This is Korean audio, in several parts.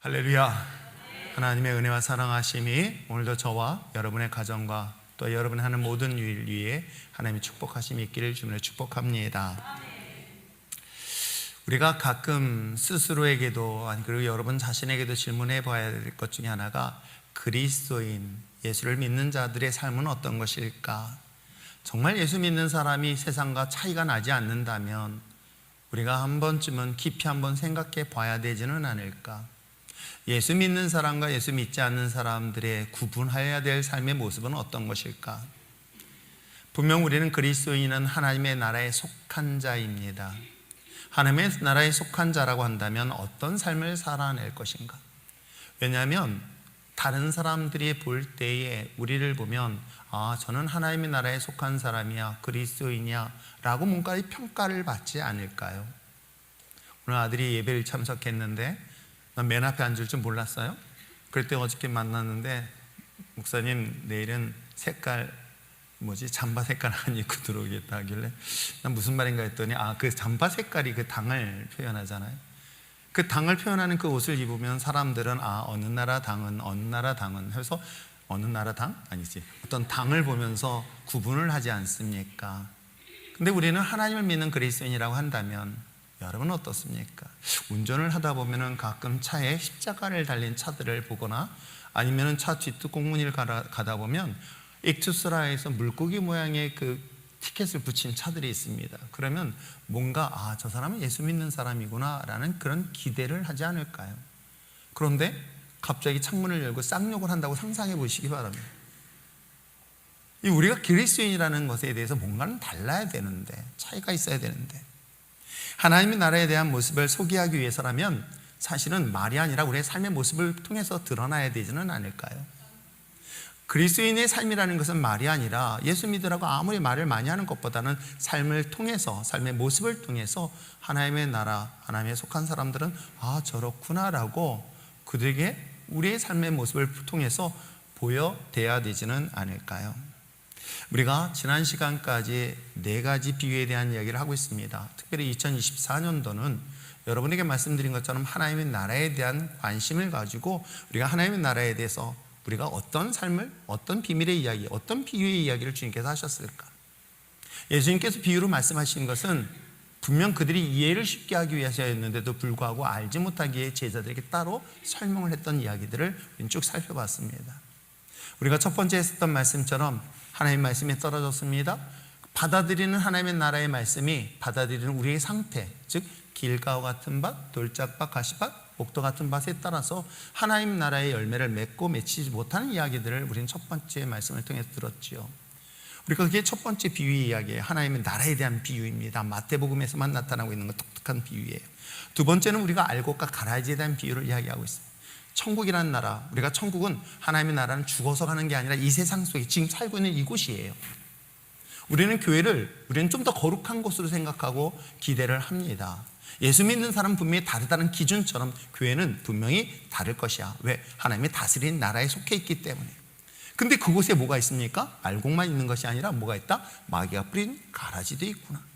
할렐루야. 하나님의 은혜와 사랑하심이 오늘도 저와 여러분의 가정과 또 여러분이 하는 모든 일 위에 하나님의 축복하심이 있기를 주님으로 축복합니다. 우리가 가끔 스스로에게도 그리고 여러분 자신에게도 질문해 봐야 될 것 중에 하나가 그리스도인, 예수를 믿는 자들의 삶은 어떤 것일까? 정말 예수 믿는 사람이 세상과 차이가 나지 않는다면 우리가 한 번쯤은 깊이 한번 생각해 봐야 되지는 않을까? 예수 믿는 사람과 예수 믿지 않는 사람들의 구분해야 될 삶의 모습은 어떤 것일까? 분명 우리는 그리스도인은 하나님의 나라에 속한 자입니다. 하나님의 나라에 속한 자라고 한다면 어떤 삶을 살아낼 것인가? 왜냐하면 다른 사람들이 볼 때에 우리를 보면 저는 하나님의 나라에 속한 사람이야, 그리스도인이야 라고 뭔가 평가를 받지 않을까요? 오늘 아들이 예배를 참석했는데 난 맨 앞에 앉을 줄 몰랐어요. 그럴 때 어저께 만났는데 목사님 내일은 색깔 잠바 색깔 안 입고 들어오겠다 하길래 난 무슨 말인가 했더니 그 잠바 색깔이 그 당을 표현하잖아요. 그 당을 표현하는 그 옷을 입으면 사람들은 어느 나라 당은 해서 어느 나라 당? 아니지, 어떤 당을 보면서 구분을 하지 않습니까? 근데 우리는 하나님을 믿는 그리스도인이라고 한다면 여러분은 어떻습니까? 운전을 하다 보면은 가끔 차에 십자가를 달린 차들을 보거나 아니면은 차 뒷뚜껑문을 가다 보면 익투스라에서 물고기 모양의 그 티켓을 붙인 차들이 있습니다. 그러면 뭔가 저 사람은 예수 믿는 사람이구나 라는 그런 기대를 하지 않을까요? 그런데 갑자기 창문을 열고 쌍욕을 한다고 상상해 보시기 바랍니다. 우리가 그리스도인이라는 것에 대해서 뭔가는 달라야 되는데, 차이가 있어야 되는데, 하나님의 나라에 대한 모습을 소개하기 위해서라면 사실은 말이 아니라 우리의 삶의 모습을 통해서 드러나야 되지는 않을까요? 그리스도인의 삶이라는 것은 말이 아니라 예수 믿으라고 아무리 말을 많이 하는 것보다는 삶을 통해서, 삶의 모습을 통해서 하나님의 나라, 하나님에 속한 사람들은 저렇구나 라고 그들에게 우리의 삶의 모습을 통해서 보여돼야 되지는 않을까요? 우리가 지난 시간까지 4가지 비유에 대한 이야기를 하고 있습니다. 특별히 2024년도는 여러분에게 말씀드린 것처럼 하나님의 나라에 대한 관심을 가지고 우리가 하나님의 나라에 대해서 우리가 어떤 삶을, 어떤 비밀의 이야기, 어떤 비유의 이야기를 주님께서 하셨을까? 예수님께서 비유로 말씀하신 것은 분명 그들이 이해를 쉽게 하기 위해서였는데도 불구하고 알지 못하기에 제자들에게 따로 설명을 했던 이야기들을 쭉 살펴봤습니다. 우리가 첫 번째 했었던 말씀처럼 하나님의 말씀이 떨어졌습니다. 받아들이는 하나님의 나라의 말씀이 받아들이는 우리의 상태, 즉 길가와 같은 밭, 돌짝밭, 가시밭, 목도 같은 밭에 따라서 하나님 나라의 열매를 맺고 맺히지 못하는 이야기들을 우리는 첫 번째 말씀을 통해서 들었지요. 우리가 그게 첫 번째 비유의 이야기예요. 하나님의 나라에 대한 비유입니다. 마태복음에서만 나타나고 있는 건 독특한 비유예요. 두 번째는 우리가 알곡과 가라지에 대한 비유를 이야기하고 있습니다. 천국이라는 나라, 우리가 천국은 하나님의 나라는 죽어서 가는 게 아니라 이 세상 속에 지금 살고 있는 이곳이에요. 우리는 교회를 좀 더 거룩한 곳으로 생각하고 기대를 합니다. 예수 믿는 사람은 분명히 다르다는 기준처럼 교회는 분명히 다를 것이야. 왜? 하나님의 다스리는 나라에 속해 있기 때문에. 근데 그곳에 뭐가 있습니까? 알곡만 있는 것이 아니라 뭐가 있다? 마귀가 뿌린 가라지도 있구나.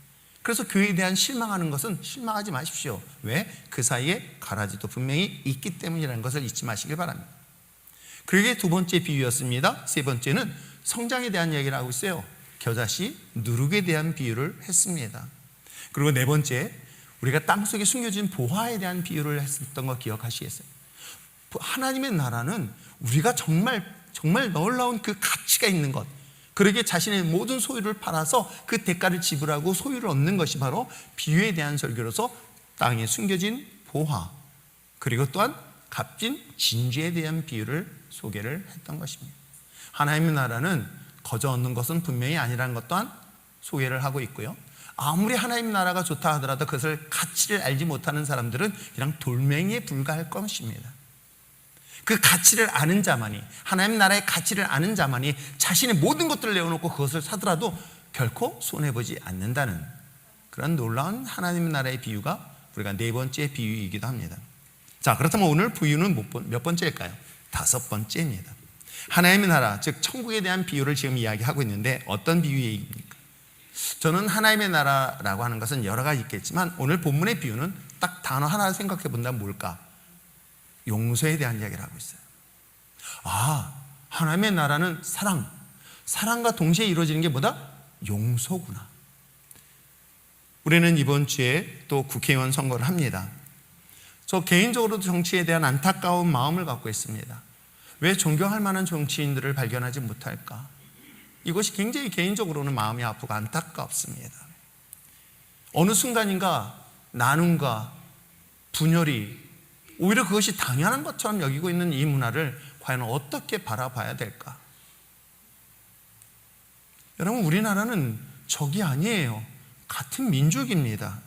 그래서 교회에 대한 실망하는 것은 실망하지 마십시오. 왜? 그 사이에 가라지도 분명히 있기 때문이라는 것을 잊지 마시길 바랍니다. 그게 두 번째 비유였습니다. 세 번째는 성장에 대한 이야기를 하고 있어요. 겨자씨, 누룩에 대한 비유를 했습니다. 그리고 네 번째, 우리가 땅속에 숨겨진 보화에 대한 비유를 했었던 거 기억하시겠어요? 하나님의 나라는 우리가 정말 놀라운 그 가치가 있는 것, 그러기에 자신의 모든 소유를 팔아서 그 대가를 지불하고 소유를 얻는 것이 바로 비유에 대한 설교로서 땅에 숨겨진 보화, 그리고 또한 값진 진주에 대한 비유를 소개를 했던 것입니다. 하나님의 나라는 거저 얻는 것은 분명히 아니라는 것 또한 소개를 하고 있고요. 아무리 하나님의 나라가 좋다 하더라도 그것을 가치를 알지 못하는 사람들은 그냥 돌멩이에 불과할 것입니다. 그 가치를 아는 자만이, 하나님 나라의 가치를 아는 자만이 자신의 모든 것들을 내어놓고 그것을 사더라도 결코 손해보지 않는다는 그런 놀라운 하나님 나라의 비유가 우리가 네 번째 비유이기도 합니다. 자, 그렇다면 오늘 비유는 몇 번째일까요? 5번째입니다. 하나님의 나라, 즉 천국에 대한 비유를 지금 이야기하고 있는데 어떤 비유입니까? 저는 하나님의 나라라고 하는 것은 여러 가지 있겠지만 오늘 본문의 비유는 딱 단어 하나를 생각해 본다면 뭘까? 용서에 대한 이야기를 하고 있어요. 하나님의 나라는 사랑과 동시에 이루어지는 게 뭐다? 용서구나. 우리는 이번 주에 또 국회의원 선거를 합니다. 저 개인적으로도 정치에 대한 안타까운 마음을 갖고 있습니다. 왜 존경할 만한 정치인들을 발견하지 못할까? 이것이 굉장히 개인적으로는 마음이 아프고 안타깝습니다. 어느 순간인가 나눔과 분열이 오히려 그것이 당연한 것처럼 여기고 있는 이 문화를 과연 어떻게 바라봐야 될까? 여러분, 우리나라는 적이 아니에요. 같은 민족입니다.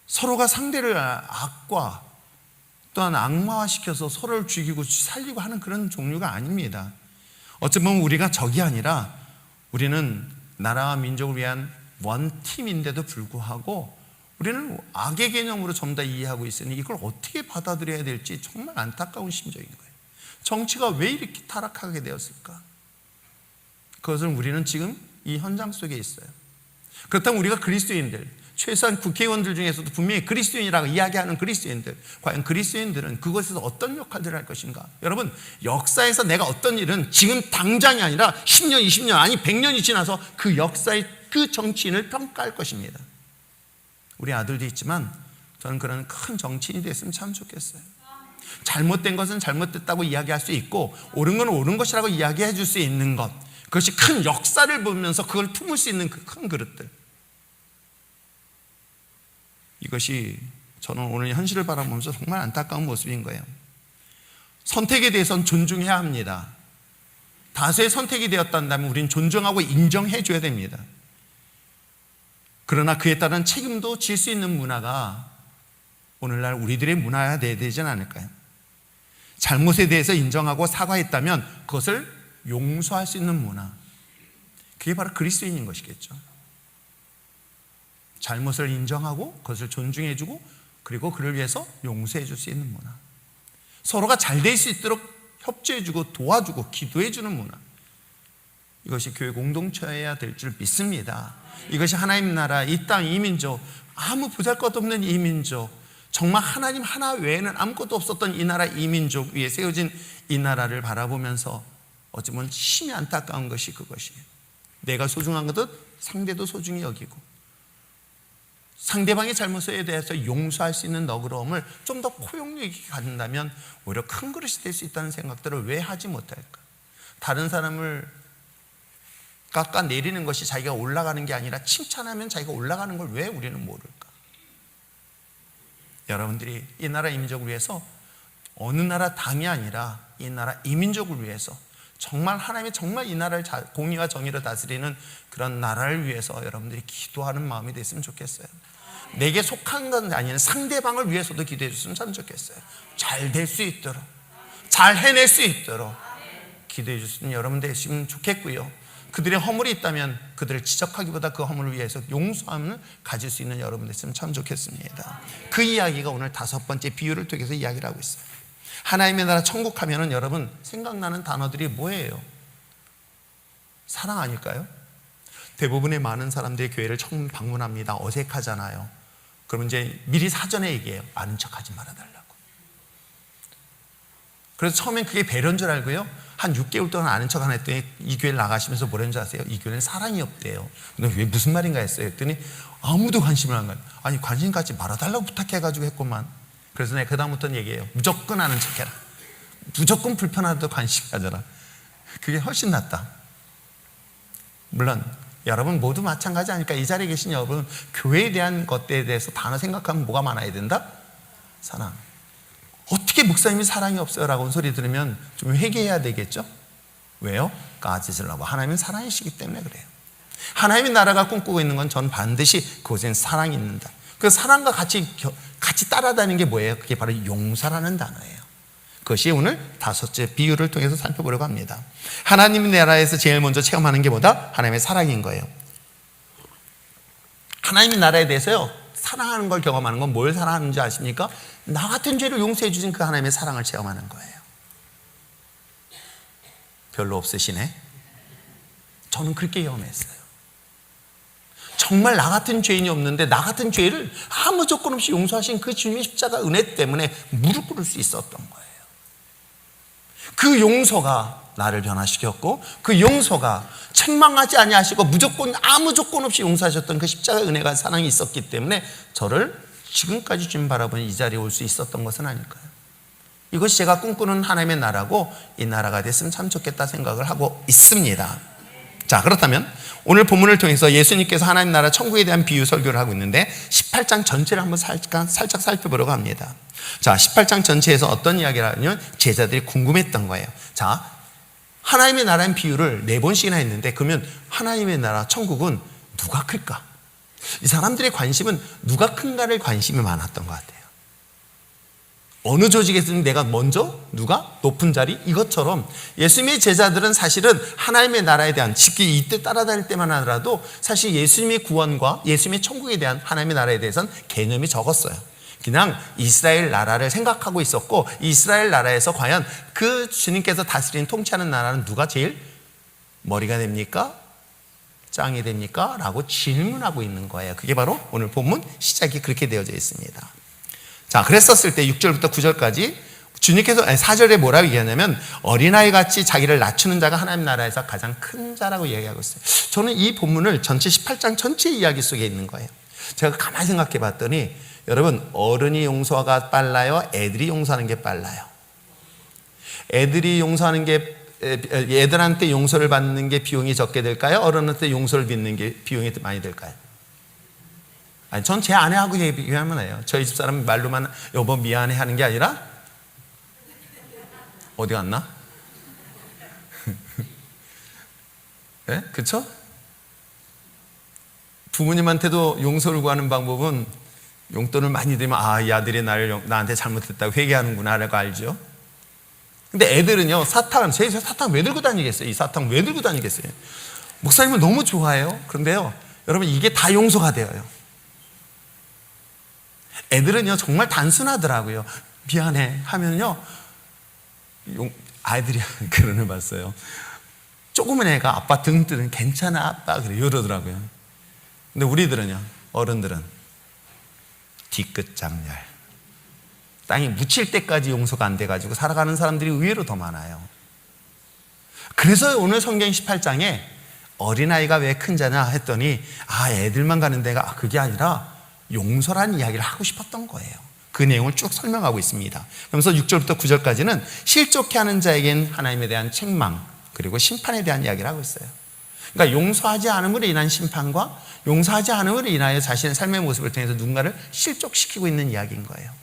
서로가 상대를 악과 또한 악마화시켜서 서로를 죽이고 살리고 하는 그런 종류가 아닙니다. 어찌 보면 우리가 적이 아니라 우리는 나라와 민족을 위한 원팀인데도 불구하고 우리는 악의 개념으로 전부 다 이해하고 있으니 이걸 어떻게 받아들여야 될지 정말 안타까운 심정인 거예요. 정치가 왜 이렇게 타락하게 되었을까? 그것을 우리는 지금 이 현장 속에 있어요. 그렇다면 우리가 그리스도인들, 최소한 국회의원들 중에서도 분명히 그리스도인이라고 이야기하는 그리스도인들, 과연 그리스도인들은 그것에서 어떤 역할들을 할 것인가? 여러분, 역사에서 내가 어떤 일은 지금 당장이 아니라 10년, 20년, 아니 100년이 지나서 그 역사의 그 정치인을 평가할 것입니다. 우리 아들도 있지만 저는 그런 큰 정치인이 됐으면 참 좋겠어요. 잘못된 것은 잘못됐다고 이야기할 수 있고 옳은 건 옳은 것이라고 이야기해 줄 수 있는 것, 그것이 큰 역사를 보면서 그걸 품을 수 있는 그 큰 그릇들, 이것이 저는 오늘 현실을 바라보면서 정말 안타까운 모습인 거예요. 선택에 대해서는 존중해야 합니다. 다수의 선택이 되었다면 우리는 존중하고 인정해 줘야 됩니다. 그러나 그에 따른 책임도 질 수 있는 문화가 오늘날 우리들의 문화가 되어야 되지 않을까요? 잘못에 대해서 인정하고 사과했다면 그것을 용서할 수 있는 문화, 그게 바로 그리스도인인 것이겠죠. 잘못을 인정하고 그것을 존중해주고 그리고 그를 위해서 용서해 줄 수 있는 문화, 서로가 잘 될 수 있도록 협조해주고 도와주고 기도해주는 문화, 이것이 교회 공동체여야 될 줄 믿습니다. 이것이 하나님 나라, 이 땅, 이 민족, 아무 보잘것없는 이 민족, 정말 하나님 하나 외에는 아무것도 없었던 이 나라, 이 민족 위에 세워진 이 나라를 바라보면서 어쩌면 심히 안타까운 것이 그것이에요. 내가 소중한 것도 상대도 소중히 여기고 상대방의 잘못에 대해서 용서할 수 있는 너그러움을 좀 더 포용력 있게 갖는다면 오히려 큰 그릇이 될 수 있다는 생각들을 왜 하지 못할까? 다른 사람을 깎아내리는 것이 자기가 올라가는 게 아니라 칭찬하면 자기가 올라가는 걸 왜 우리는 모를까? 여러분들이 이 나라 이민족을 위해서 어느 나라 당이 아니라 이 나라 이민족을 위해서 정말 하나님의 정말 이 나라를 공의와 정의로 다스리는 그런 나라를 위해서 여러분들이 기도하는 마음이 됐으면 좋겠어요. 내게 속한 건 아닌 상대방을 위해서도 기도해 줬으면 참 좋겠어요. 잘 될 수 있도록, 잘 해낼 수 있도록 기도해 줬으면 여러분 되시면 좋겠고요. 그들의 허물이 있다면 그들을 지적하기보다 그 허물을 위해서 용서함을 가질 수 있는 여러분 됐으면 참 좋겠습니다. 그 이야기가 오늘 5번째 비유를 통해서 이야기를 하고 있어요. 하나님의 나라 천국 하면은 여러분 생각나는 단어들이 뭐예요? 사랑 아닐까요? 대부분의 많은 사람들이 교회를 처음 방문합니다. 어색하잖아요. 그러면 이제 미리 사전에 얘기해요. 아는 척하지 말아달라고. 그래서 처음엔 그게 배려인 줄 알고요, 한 6개월 동안 아는 척 안 했더니 이 교회를 나가시면서 뭐라는 줄 아세요? 이 교회는 사랑이 없대요. 근데 왜 무슨 말인가 했어요. 했더니 아무도 관심을 안 가요. 아니 관심 갖지 말아달라고 부탁해가지고 했구만. 그래서 내가 그다음부터는 얘기해요. 무조건 아는 척해라. 무조건 불편하다도 관심 가져라. 그게 훨씬 낫다. 물론 여러분 모두 마찬가지 아닐까? 이 자리에 계신 여러분, 교회에 대한 것에 대해서 단어 생각하면 뭐가 많아야 된다? 사랑. 어떻게 목사님이 사랑이 없어요? 라고 소리 들으면 좀 회개해야 되겠죠? 왜요? 까짓으려고. 하나님은 사랑이시기 때문에 그래요. 하나님의 나라가 꿈꾸고 있는 건 전 반드시 그곳엔 사랑이 있는다. 그 사랑과 같이 따라다니는 게 뭐예요? 그게 바로 용서라는 단어예요. 그것이 오늘 5째 비유를 통해서 살펴보려고 합니다. 하나님의 나라에서 제일 먼저 체험하는 게 뭐다? 하나님의 사랑인 거예요. 하나님의 나라에 대해서요, 사랑하는 걸 경험하는 건 뭘 사랑하는지 아십니까? 나 같은 죄를 용서해 주신 그 하나님의 사랑을 체험하는 거예요. 별로 없으시네? 저는 그렇게 경험했어요. 정말 나 같은 죄인이 없는데 나 같은 죄를 아무 조건 없이 용서하신 그 주님의 십자가 은혜 때문에 무릎 꿇을 수 있었던 거예요. 그 용서가 나를 변화시켰고, 그 용서가 책망하지 아니하시고 무조건 아무 조건 없이 용서하셨던 그 십자가 은혜가 사랑이 있었기 때문에 저를 지금까지 주님 바라보는 이 자리에 올 수 있었던 것은 아닐까요? 이것이 제가 꿈꾸는 하나님의 나라고, 이 나라가 됐으면 참 좋겠다 생각을 하고 있습니다. 자, 그렇다면 오늘 본문을 통해서 예수님께서 하나님 나라 천국에 대한 비유 설교를 하고 있는데 18장 전체를 한번 살짝 살펴보려고 합니다. 자, 18장 전체에서 어떤 이야기를 하냐면 제자들이 궁금했던 거예요. 자, 하나님의 나라의 비유를 4번씩이나 했는데 그러면 하나님의 나라 천국은 누가 클까? 이 사람들의 관심은 누가 큰가를 관심이 많았던 것 같아요. 어느 조직에서는 내가 먼저, 누가 높은 자리, 이것처럼 예수님의 제자들은 사실은 하나님의 나라에 대한, 특히 이때 따라다닐 때만 하더라도 사실 예수님의 구원과 예수님의 천국에 대한 하나님의 나라에 대해서는 개념이 적었어요. 그냥 이스라엘 나라를 생각하고 있었고, 이스라엘 나라에서 과연 그 주님께서 다스리는 통치하는 나라는 누가 제일 머리가 됩니까? 짱이 됩니까? 라고 질문하고 있는 거예요. 그게 바로 오늘 본문 시작이 그렇게 되어져 있습니다. 자, 그랬었을 때 6절부터 9절까지 주님께서 4절에 뭐라고 얘기하냐면 어린아이 같이 자기를 낮추는 자가 하나님 나라에서 가장 큰 자라고 얘기하고 있어요. 저는 이 본문을 전체 18장 전체 이야기 속에 있는 거예요. 제가 가만히 생각해 봤더니 여러분, 어른이 용서가 빨라요? 애들이 용서하는 게 빨라요? 애들이 용서하는 게, 애들한테 용서를 받는 게 비용이 적게 될까요? 어른한테 용서를 받는 게 비용이 많이 될까요? 아니, 전 제 아내하고 얘기하면 해요. 저희 집사람은 말로만 여보 미안해 하는 게 아니라 어디 갔나? 네? 그쵸? 부모님한테도 용서를 구하는 방법은 용돈을 많이 들면 이 아들이 나한테 잘못했다고 회개하는구나 라고 알죠. 근데 애들은요, 제 사탕 왜 들고 다니겠어요? 이 사탕 왜 들고 다니겠어요? 목사님은 너무 좋아해요. 그런데요, 여러분, 이게 다 용서가 되어요. 애들은요 정말 단순하더라고요. 미안해 하면요, 아이들이 그러는 봤어요. 조그만 애가 아빠 등 뜨는 괜찮아 아빠 그래 이러더라고요. 근데 우리들은요, 어른들은 뒤끝 장렬, 땅이 묻힐 때까지 용서가 안 돼가지고 살아가는 사람들이 의외로 더 많아요. 그래서 오늘 성경 18장에 어린아이가 왜 큰 자냐 했더니 애들만 가는 데가 그게 아니라 용서라는 이야기를 하고 싶었던 거예요. 그 내용을 쭉 설명하고 있습니다. 그러면서 6절부터 9절까지는 실족해 하는 자에겐 하나님에 대한 책망, 그리고 심판에 대한 이야기를 하고 있어요. 그러니까 용서하지 않음으로 인한 심판과 용서하지 않음으로 인하여 자신의 삶의 모습을 통해서 누군가를 실족시키고 있는 이야기인 거예요.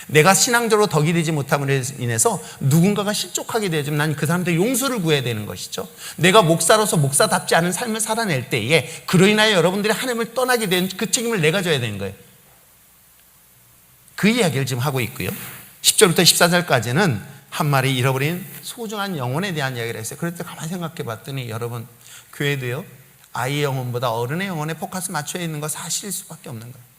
내가 신앙적으로 덕이 되지 못함으로 인해서 누군가가 실족하게 되어지면 난 그 사람한테 용서를 구해야 되는 것이죠. 내가 목사로서 목사답지 않은 삶을 살아낼 때에 그로 인하여 여러분들이 하나님을 떠나게 된 그 책임을 내가 져야 되는 거예요. 그 이야기를 지금 하고 있고요. 10절부터 14절까지는 한 마리 잃어버린 소중한 영혼에 대한 이야기를 했어요. 그럴 때 가만히 생각해 봤더니 여러분, 교회도요, 아이의 영혼보다 어른의 영혼에 포커스 맞춰 있는 거 사실일 수밖에 없는 거예요.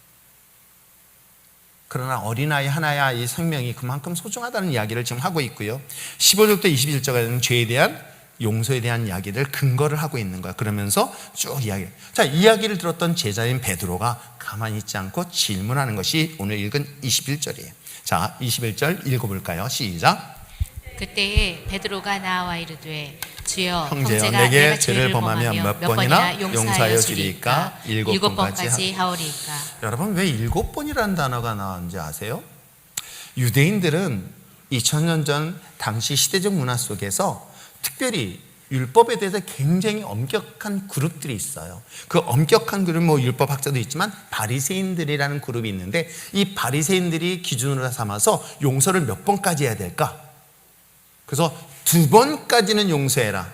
그러나 어린아이 하나야 이 생명이 그만큼 소중하다는 이야기를 지금 하고 있고요. 15절부터 21절까지는 죄에 대한 용서에 대한 이야기를 근거를 하고 있는 거야. 그러면서 쭉 이야기. 자, 이야기를 들었던 제자인 베드로가 가만히 있지 않고 질문하는 것이 오늘 읽은 21절이에요. 자, 21절 읽어볼까요? 시작. 그때에 베드로가 나와 이르되 주여, 형제여, 내게 죄를 범하면 몇 번이나 용서하여 주리이까? 7번까지 하오리이까? 여러분, 왜 7번이라는 단어가 나왔는지 아세요? 유대인들은 2000년 전 당시 시대적 문화 속에서 특별히 율법에 대해서 굉장히 엄격한 그룹들이 있어요. 그 엄격한 그룹, 율법학자도 있지만 바리새인들이라는 그룹이 있는데, 이 바리새인들이 기준으로 삼아서 용서를 몇 번까지 해야 될까? 그래서 2번까지는 용서해라.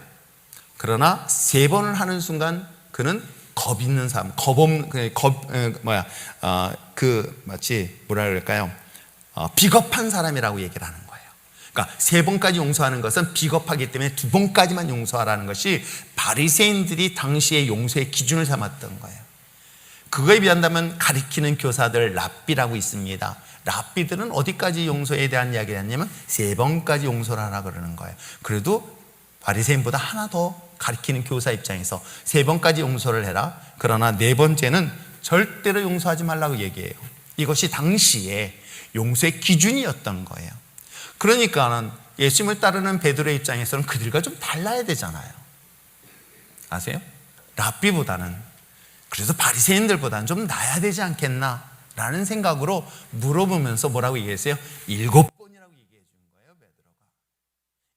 그러나 3번을 하는 순간 그는 겁 있는 사람, 마치 뭐라 그럴까요? 비겁한 사람이라고 얘기를 하는 거예요. 그러니까 3번까지 용서하는 것은 비겁하기 때문에 2번까지만 용서하라는 것이 바리새인들이 당시의 용서의 기준을 삼았던 거예요. 그거에 비한다면 가리키는 교사들 랍비라고 있습니다. 랍비들은 어디까지 용서에 대한 이야기를 했냐면 3번까지 용서를 하라 그러는 거예요. 그래도 바리새인보다 하나 더 가리키는 교사 입장에서 3번까지 용서를 해라. 그러나 4번째는 절대로 용서하지 말라고 얘기해요. 이것이 당시에 용서의 기준이었던 거예요. 그러니까는 예수님을 따르는 베드로의 입장에서는 그들과 좀 달라야 되잖아요. 아세요? 랍비보다는, 그래서 바리새인들보다는 좀 나아야 되지 않겠나 라는 생각으로 물어보면서 뭐라고 얘기했어요? 7번이라고 얘기해 준 거예요, 베드로가.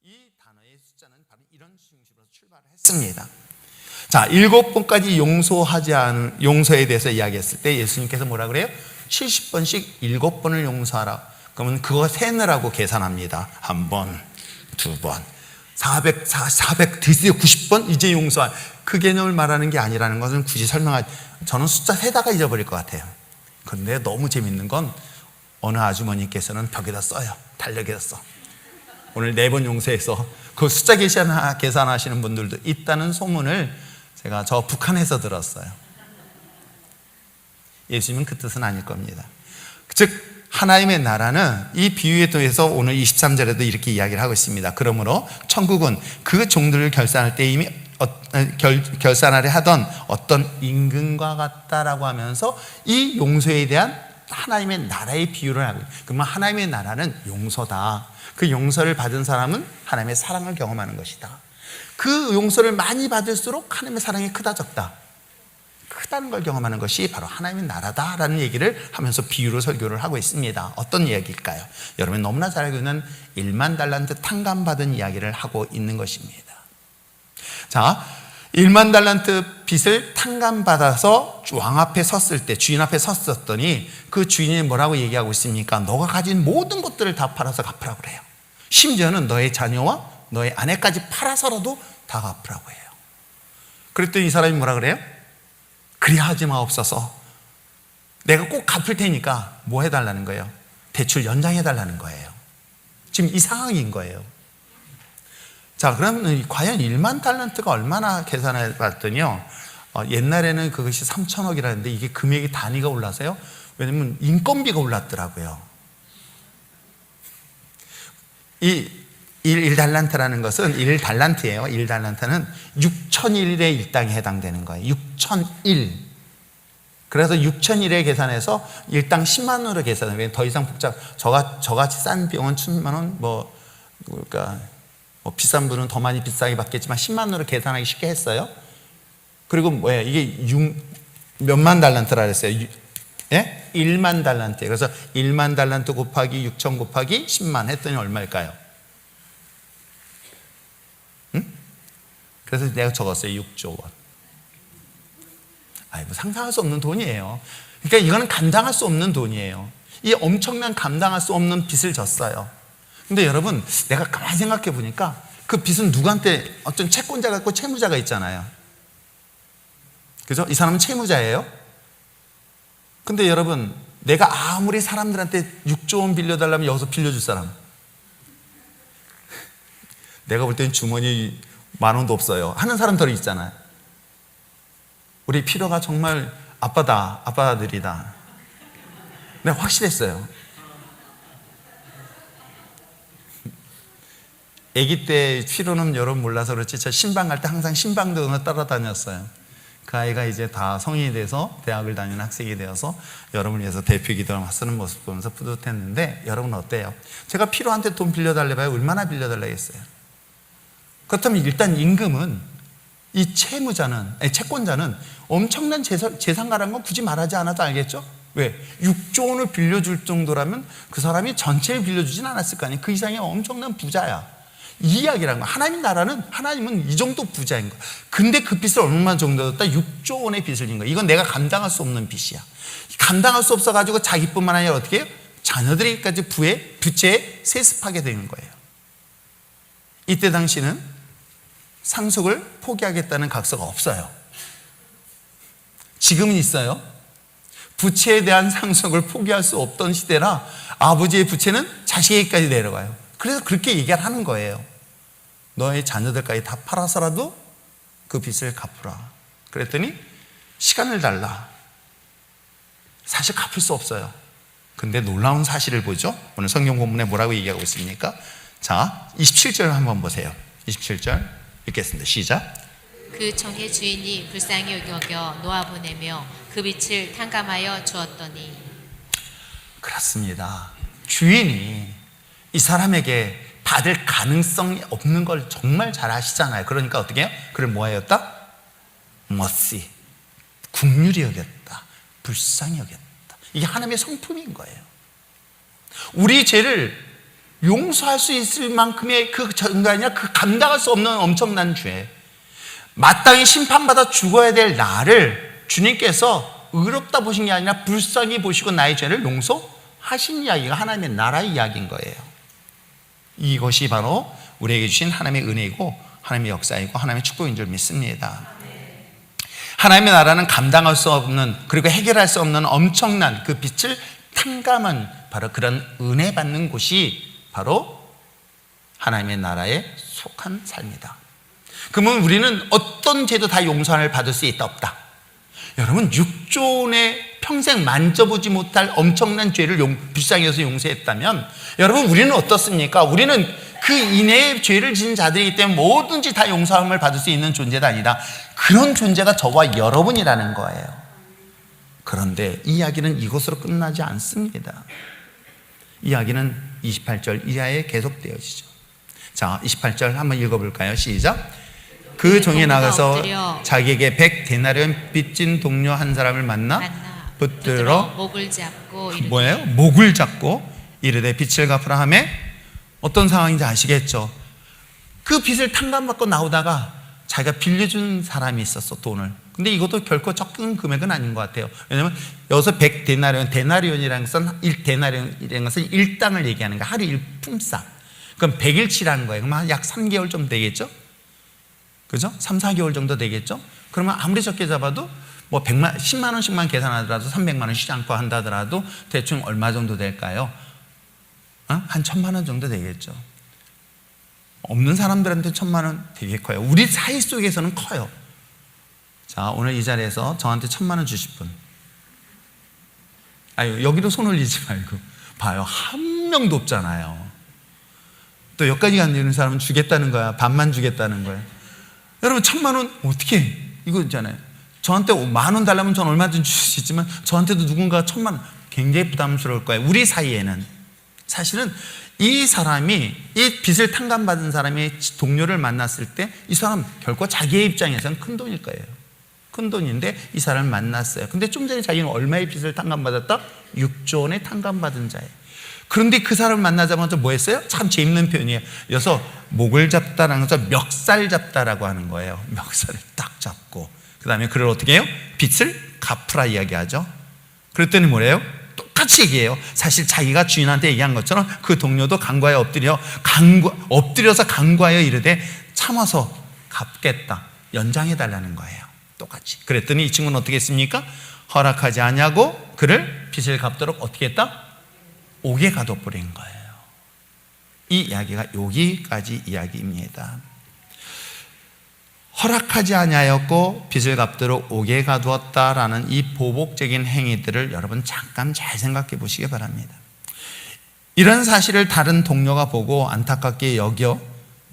이 단어의 숫자는 바로 이런 중심으로 출발을 했습니다. 자, 7번까지 용서하지 않은 용서에 대해서 이야기했을 때 예수님께서 뭐라 그래요? 70번씩 7번을 용서하라. 그러면 그거 세느라고 계산합니다. 1번, 2번, 400, 드디어 90번 이제 용서할, 그 개념을 말하는 게 아니라는 것은 굳이 설명하지, 저는 숫자 세다가 잊어버릴 것 같아요. 그런데 너무 재밌는 건 어느 아주머니께서는 벽에다 써요. 달력에다 써. 오늘 4번 용서해서 그 숫자 계산하시는 분들도 있다는 소문을 제가 저 북한에서 들었어요. 예수님은 그 뜻은 아닐 겁니다. 즉 하나님의 나라는 이 비유에 통해서 오늘 23절에도 이렇게 이야기를 하고 있습니다. 그러므로 천국은 그 종들을 결산할 때 이미 결산하려 하던 어떤 임금과 같다라고 하면서 이 용서에 대한 하나님의 나라의 비유를 하고, 그러면 하나님의 나라는 용서다. 그 용서를 받은 사람은 하나님의 사랑을 경험하는 것이다. 그 용서를 많이 받을수록 하나님의 사랑이 크다 적다, 크다는 걸 경험하는 것이 바로 하나님의 나라다라는 얘기를 하면서 비유로 설교를 하고 있습니다. 어떤 이야기일까요? 여러분 너무나 잘 알고 있는 1만 달란트 탕감받은 이야기를 하고 있는 것입니다. 자, 1만 달란트 빚을 탕감받아서 왕 앞에 섰을 때, 주인 앞에 섰었더니 그 주인이 뭐라고 얘기하고 있습니까? 너가 가진 모든 것들을 다 팔아서 갚으라고 그래요. 심지어는 너의 자녀와 너의 아내까지 팔아서라도 다 갚으라고 해요. 그랬더니 이 사람이 뭐라 그래요? 그리야 하지 마옵소서. 내가 꼭 갚을 테니까 뭐 해달라는 거예요? 대출 연장해달라는 거예요. 지금 이 상황인 거예요. 자, 그러면 과연 1만 달란트가 얼마나 계산해 봤더니요, 옛날에는 그것이 3천억이라는데 이게 금액이 단위가 올라서요. 왜냐면 인건비가 올랐더라고요. 이 1달란트라는 것은 1달란트예요. 1달란트는 6,000일의 일당에 해당되는 거예요. 6,000일. 그래서 6,000일에 계산해서 일당 10만 원으로 계산해요. 더 이상 복잡, 저같이 싼 병원 1,000만 원, 그러니까 비싼 분은 더 많이 비싸게 받겠지만 10만 원으로 계산하기 쉽게 했어요. 그리고 뭐예요? 이게 몇만 달란트라 그랬어요. 예? 1만 달란트. 그래서 1만 달란트 곱하기 6,000 곱하기 10만 했더니 얼마일까요? 그래서 내가 적었어요. 6조 원. 뭐 상상할 수 없는 돈이에요. 그러니까 이거는 감당할 수 없는 돈이에요. 이 엄청난 감당할 수 없는 빚을 졌어요. 근데 여러분, 내가 가만히 생각해 보니까 그 빚은 누구한테, 어떤 채권자가 있고 채무자가 있잖아요. 그죠? 이 사람은 채무자예요. 근데 여러분, 내가 아무리 사람들한테 6조 원 빌려달라면 여기서 빌려줄 사람, 내가 볼 때는 주머니 10,000원도 없어요 하는 사람들이 있잖아요. 우리 필요가 정말 아빠다, 아빠들이다. 내가 확실했어요. 아기 때 필요는 여러분 몰라서 그렇지, 저 신방 갈 때 항상 신방도 따라다녔어요. 그 아이가 이제 다 성인이 돼서 대학을 다니는 학생이 되어서 여러분을 위해서 대표 기도를 쓰는 모습 보면서 뿌듯했는데, 여러분 어때요? 제가 필요한테 돈 빌려달래 봐요. 얼마나 빌려달라겠어요? 그렇다면 일단 임금은, 이 채권자는 엄청난 재산가라는 건 굳이 말하지 않아도 알겠죠? 왜? 6조 원을 빌려줄 정도라면 그 사람이 전체를 빌려주진 않았을 거 아니에요. 그 이상의 엄청난 부자야. 이 이야기라는 거야. 하나님은 이 정도 부자인 거야. 근데 그 빚을 얼마 정도 줬다? 6조 원의 빚을 진 거야. 이건 내가 감당할 수 없는 빚이야. 감당할 수 없어가지고 자기뿐만 아니라 어떻게 해요? 자녀들에게까지 부채에 세습하게 되는 거예요. 이때 당시는 상속을 포기하겠다는 각서가 없어요. 지금은 있어요. 부채에 대한 상속을 포기할 수 없던 시대라 아버지의 부채는 자식에게까지 내려가요. 그래서 그렇게 얘기를 하는 거예요. 너의 자녀들까지 다 팔아서라도 그 빚을 갚으라. 그랬더니 시간을 달라. 사실 갚을 수 없어요. 근데 놀라운 사실을 보죠. 오늘 성경 본문에 뭐라고 얘기하고 있습니까? 자, 27절 한번 보세요. 27절 읽겠습니다. 시작. 그 종의 주인이 불쌍히 여겨 놓아보내며 그 빛을 탕감하여 주었더니. 그렇습니다. 주인이 이 사람에게 받을 가능성이 없는 걸 정말 잘 아시잖아요. 그러니까 어떻게 해요? 그를 뭐 하였다? mercy, 긍휼히 여겼다, 불쌍히 여겼다. 이게 하나님의 성품인 거예요. 우리 죄를 용서할 수 있을 만큼의 그 정도냐, 그 감당할 수 없는 엄청난 죄, 마땅히 심판받아 죽어야 될 나를 주님께서 의롭다 보신 게 아니라 불쌍히 보시고 나의 죄를 용서하신 이야기가 하나님의 나라의 이야기인 거예요. 이것이 바로 우리에게 주신 하나님의 은혜이고 하나님의 역사이고 하나님의 축복인 줄 믿습니다. 하나님의 나라는 감당할 수 없는, 그리고 해결할 수 없는 엄청난 그 빛을 탕감한 바로 그런 은혜 받는 곳이 바로 하나님의 나라에 속한 삶이다. 그러면 우리는 어떤 죄도 다 용서를 받을 수 있다 없다? 여러분, 육존에 평생 만져보지 못할 엄청난 죄를 불쌍히 여서 용서했다면 여러분, 우리는 어떻습니까? 우리는 그 이내의 죄를 지은 자들이기 때문에 뭐든지 다 용서함을 받을 수 있는 존재가 아니다. 그런 존재가 저와 여러분이라는 거예요. 그런데 이야기는 이것으로 끝나지 않습니다. 이야기는 28절 이하에 계속되어지죠. 자, 28절 한번 읽어볼까요? 시작. 그 종이 나가서 자기에게 100데나리온 빚진 동료 한 사람을 만나 붙들어 목을 잡고 뭐예요? 목을 잡고 이르되 빚을 갚으라 하매, 어떤 상황인지 아시겠죠? 그 빚을 탕감받고 나오다가 자기가 빌려준 사람이 있었어, 돈을. 근데 이것도 결코 적은 금액은 아닌 것 같아요. 왜냐하면 여기서 100데나리온, 데나리온이라는 것은 1데나리온이라는 것은 일당을 얘기하는 거야. 하루 일품상. 그럼 100일치라는 거예요. 그럼 약 3개월 좀 되겠죠? 그죠? 3, 4개월 정도 되겠죠? 그러면 아무리 적게 잡아도 뭐 10만 원씩만 계산하더라도 300만 원 쉬지 않고 한다더라도 대충 얼마 정도 될까요? 한 1,000만 원 정도 되겠죠. 없는 사람들한테 1,000만 원 되게 커요. 우리 사이 속에서는 커요. 자, 오늘 이 자리에서 저한테 1,000만 원 주실 분. 아유, 여기로 손 올리지 말고. 봐요. 한 명도 없잖아요. 또 여기까지 가는 사람은 주겠다는 거야. 반만 주겠다는 거야. 여러분, 1,000만 원 어떻게, 이거 있잖아요. 저한테 10,000원 달라면 전 얼마든지 줄 수 있지만 저한테도 누군가 1,000만 원 굉장히 부담스러울 거예요. 우리 사이에는. 사실은 이 사람이, 이 빚을 탕감받은 사람이 동료를 만났을 때 이 사람 결코 자기의 입장에서는 큰 돈일 거예요. 큰 돈인데 이 사람을 만났어요. 근데 좀 전에 자기는 얼마의 빚을 탕감받았다? 6조 원의 탕감받은 자예요. 그런데 그 사람을 만나자마자 뭐 했어요? 참 재밌는 표현이에요. 여기서 목을 잡다라는 것은 멱살 잡다라고 하는 거예요. 멱살을 딱 잡고 그 다음에 그를 어떻게 해요? 빚을 갚으라 이야기하죠. 그랬더니 뭐래요? 똑같이 얘기해요. 사실 자기가 주인한테 얘기한 것처럼 그 동료도 간과에 엎드려서 간과하여 이르되 참아서 갚겠다, 연장해달라는 거예요. 똑같이. 그랬더니 이 친구는 어떻게 했습니까? 허락하지 아니하고 그를 빚을 갚도록 어떻게 했다? 옥에 가둬버린 거예요. 이 이야기가 여기까지 이야기입니다. 허락하지 아니하였고 빚을 갚도록 옥에 가두었다라는 이 보복적인 행위들을 여러분 잠깐 잘 생각해 보시기 바랍니다. 이런 사실을 다른 동료가 보고 안타깝게 여겨,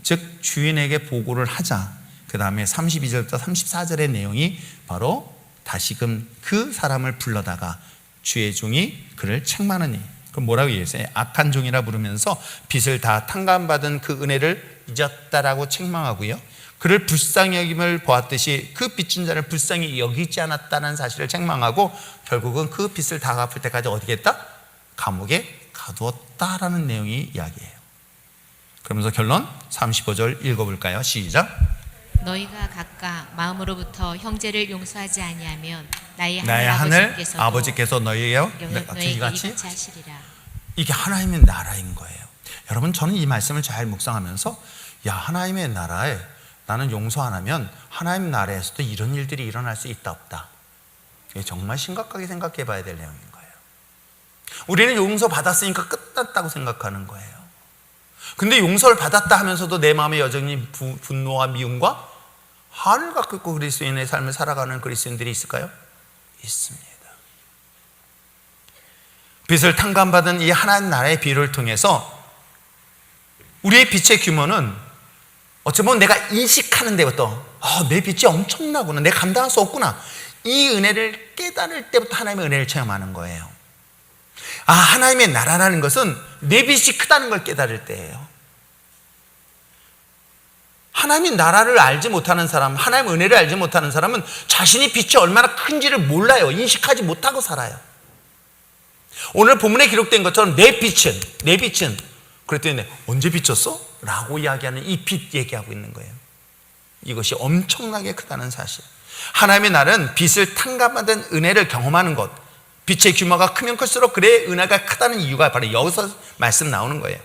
즉 주인에게 보고를 하자. 그 다음에 32절부터 34절의 내용이 바로 다시금 그 사람을 불러다가 주의 종이 그를 책망하니, 그럼 뭐라고 얘기했어요? 악한 종이라 부르면서 빚을 다 탕감받은 그 은혜를 잊었다라고 책망하고요, 그를 불쌍히 여김을 보았듯이 그 빚진 자를 불쌍히 여기지 않았다는 사실을 책망하고 결국은 그 빚을 다 갚을 때까지 어떻게 했다? 감옥에 가두었다라는 내용이 이야기해요. 그러면서 결론 35절 읽어볼까요? 시작. 너희가 각각 마음으로부터 형제를 용서하지 아니하면 나의 하늘 아버지께서 너희에게 같이 하시리라. 이게 하나님의 나라인 거예요. 여러분, 저는 이 말씀을 잘 묵상하면서 야, 하나님의 나라에 나는 용서 안 하면 하나님 나라에서도 이런 일들이 일어날 수 있다 없다. 이게 정말 심각하게 생각해 봐야 될 내용인 거예요. 우리는 용서 받았으니까 끝났다고 생각하는 거예요. 근데 용서를 받았다 하면서도 내 마음에 여전히 분노와 미움과 한을 갖고 있고 그리스도인의 삶을 살아가는 그리스도인들이 있을까요? 있습니다. 빚을 탕감받은 이 하나님 나라의 비유를 통해서 우리의 빚의 규모는 어찌 보면 내가 인식하는 데부터 내 빛이 엄청나구나, 내가 감당할 수 없구나, 이 은혜를 깨달을 때부터 하나님의 은혜를 체험하는 거예요. 하나님의 나라라는 것은 내 빛이 크다는 걸 깨달을 때예요. 하나님의 나라를 알지 못하는 사람, 하나님의 은혜를 알지 못하는 사람은 자신이 빛이 얼마나 큰지를 몰라요. 인식하지 못하고 살아요. 오늘 본문에 기록된 것처럼 내 빛은 그랬더니 언제 비쳤어? 라고 이야기하는 이 빛 얘기하고 있는 거예요. 이것이 엄청나게 크다는 사실. 하나님의 나라는 빛을 탕감받은 은혜를 경험하는 것, 빛의 규모가 크면 클수록 그의 은혜가 크다는 이유가 바로 여기서 말씀 나오는 거예요.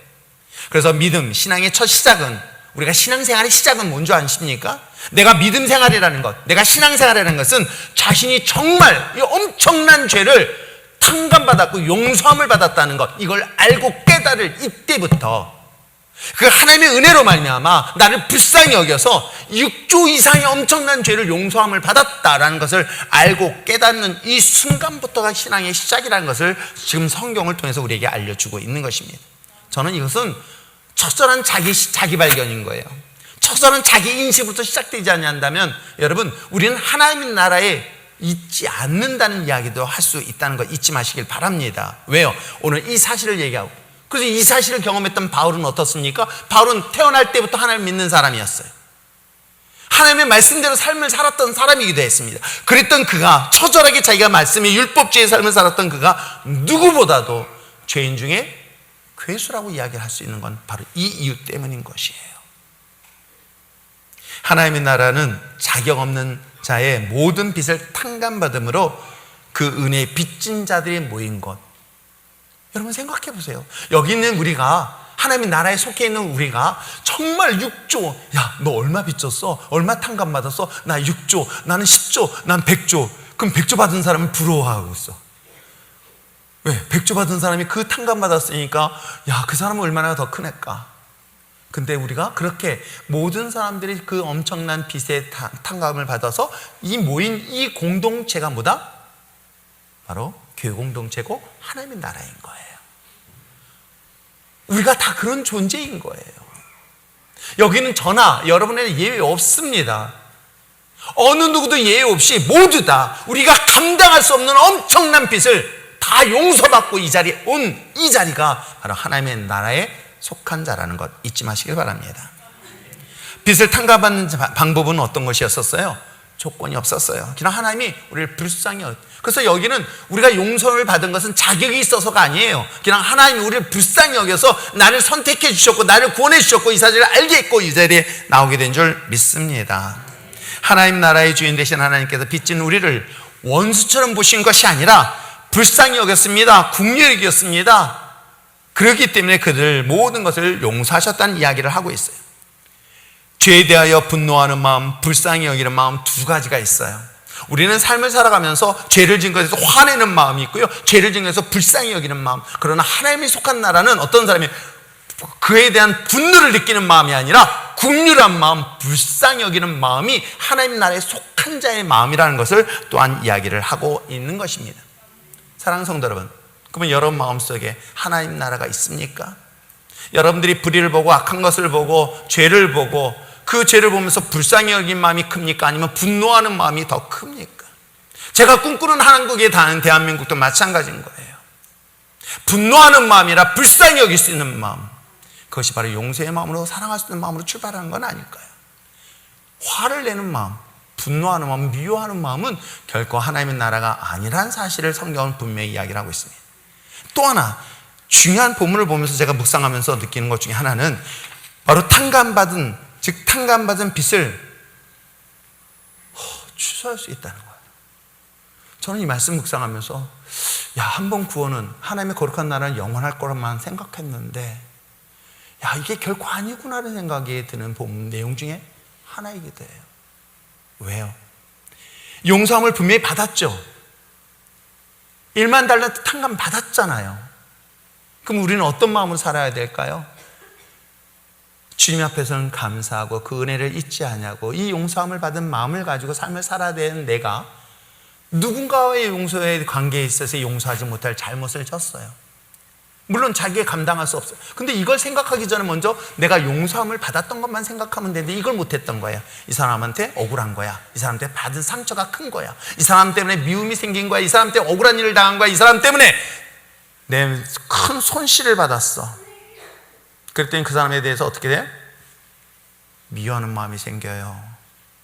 그래서 믿음, 신앙의 첫 시작은, 우리가 신앙생활의 시작은 뭔지 아십니까? 내가 믿음 생활이라는 것, 내가 신앙생활이라는 것은 자신이 정말 이 엄청난 죄를 탕감받았고 용서함을 받았다는 것, 이걸 알고 깨달을 이때부터 그 하나님의 은혜로 말미암아 나를 불쌍히 여겨서 6조 이상의 엄청난 죄를 용서함을 받았다라는 것을 알고 깨닫는 이 순간부터가 신앙의 시작이라는 것을 지금 성경을 통해서 우리에게 알려주고 있는 것입니다. 저는 이것은 처절한 자기 발견인 거예요. 처절한 자기 인식부터 시작되지 않는다면 여러분, 우리는 하나님의 나라에 있지 않는다는 이야기도 할 수 있다는 거 잊지 마시길 바랍니다. 왜요? 오늘 이 사실을 얘기하고, 그래서 이 사실을 경험했던 바울은 어떻습니까? 바울은 태어날 때부터 하나님을 믿는 사람이었어요. 하나님의 말씀대로 삶을 살았던 사람이기도 했습니다. 그랬던 그가, 처절하게 자기가 말씀의 율법주의의 삶을 살았던 그가 누구보다도 죄인 중에 괴수라고 이야기를 할 수 있는 건 바로 이 이유 때문인 것이에요. 하나님의 나라는 자격 없는 자의 모든 빚을 탕감받음으로 그 은혜의 빚진 자들이 모인 것. 여러분 생각해 보세요. 여기 있는 우리가, 하나님의 나라에 속해 있는 우리가 정말 6조, 야, 너 얼마 빚졌어? 얼마 탕감받았어? 나 6조, 나는 10조, 난 100조. 그럼 100조 받은 사람은 부러워하고 있어. 왜? 100조 받은 사람이 그 탕감받았으니까 야, 그 사람은 얼마나 더 크니까. 근데 우리가 그렇게 모든 사람들이 그 엄청난 빚의 탕감을 받아서 이 모인 이 공동체가 뭐다? 바로 교회 공동체고 하나님의 나라인 거예요. 우리가 다 그런 존재인 거예요. 여기는 저나 여러분의 예외 없습니다. 어느 누구도 예외 없이 모두 다 우리가 감당할 수 없는 엄청난 빚을 다 용서받고 이 자리에 온 이 자리가 바로 하나님의 나라에 속한 자라는 것 잊지 마시길 바랍니다. 빚을 탕감받는 방법은 어떤 것이었었어요? 조건이 없었어요. 그냥 하나님이 우리를 불쌍히 그래서 여기는 우리가 용서를 받은 것은 자격이 있어서가 아니에요. 그냥 하나님이 우리를 불쌍히 여겨서 나를 선택해 주셨고 나를 구원해 주셨고 이 사실을 알게 했고 이 자리에 나오게 된 줄 믿습니다. 하나님 나라의 주인 되신 하나님께서 빚진 우리를 원수처럼 보신 것이 아니라 불쌍히 여겼습니다. 긍휼히 여겼습니다. 그렇기 때문에 그들 모든 것을 용서하셨다는 이야기를 하고 있어요. 죄에 대하여 분노하는 마음, 불쌍히 여기는 마음 두 가지가 있어요. 우리는 삶을 살아가면서 죄를 지은 것에서 화내는 마음이 있고요, 죄를 지은 것에서 불쌍히 여기는 마음. 그러나 하나님이 속한 나라는 어떤 사람이 그에 대한 분노를 느끼는 마음이 아니라 긍휼한 마음, 불쌍히 여기는 마음이 하나님 나라에 속한 자의 마음이라는 것을 또한 이야기를 하고 있는 것입니다. 사랑하는 성도 여러분, 그러면 여러분 마음속에 하나님 나라가 있습니까? 여러분들이 불의를 보고 악한 것을 보고 죄를 보고 그 죄를 보면서 불쌍히 여긴 마음이 큽니까? 아니면 분노하는 마음이 더 큽니까? 제가 꿈꾸는 한국에 다는 대한민국도 마찬가지인 거예요. 분노하는 마음이라 불쌍히 여길 수 있는 마음, 그것이 바로 용서의 마음으로 사랑할 수 있는 마음으로 출발하는 건 아닐까요? 화를 내는 마음, 분노하는 마음, 미워하는 마음은 결코 하나님의 나라가 아니라는 사실을 성경은 분명히 이야기를 하고 있습니다. 또 하나 중요한 본문을 보면서 제가 묵상하면서 느끼는 것 중에 하나는 바로 탕감받은 빚을 취소할 수 있다는 거예요. 저는 이 말씀 묵상하면서 한 번 구원은 하나님의 거룩한 나라는 영원할 거라만 생각했는데 이게 결코 아니구나라는 생각이 드는 본문 내용 중에 하나이기도 해요. 왜요? 용서함을 분명히 받았죠. 1만 달란트 탕감 받았잖아요. 그럼 우리는 어떤 마음으로 살아야 될까요? 주님 앞에서는 감사하고 그 은혜를 잊지 않냐고 이 용서함을 받은 마음을 가지고 삶을 살아야 되는 내가 누군가와의 용서의 관계에 있어서 용서하지 못할 잘못을 졌어요. 물론 자기가 감당할 수 없어요. 근데 이걸 생각하기 전에 먼저 내가 용서함을 받았던 것만 생각하면 되는데 이걸 못했던 거야. 이 사람한테 억울한 거야. 이 사람한테 받은 상처가 큰 거야. 이 사람 때문에 미움이 생긴 거야. 이 사람 때문에 억울한 일을 당한 거야. 이 사람 때문에 내 큰 손실을 받았어. 그랬더니 그 사람에 대해서 어떻게 돼? 미워하는 마음이 생겨요.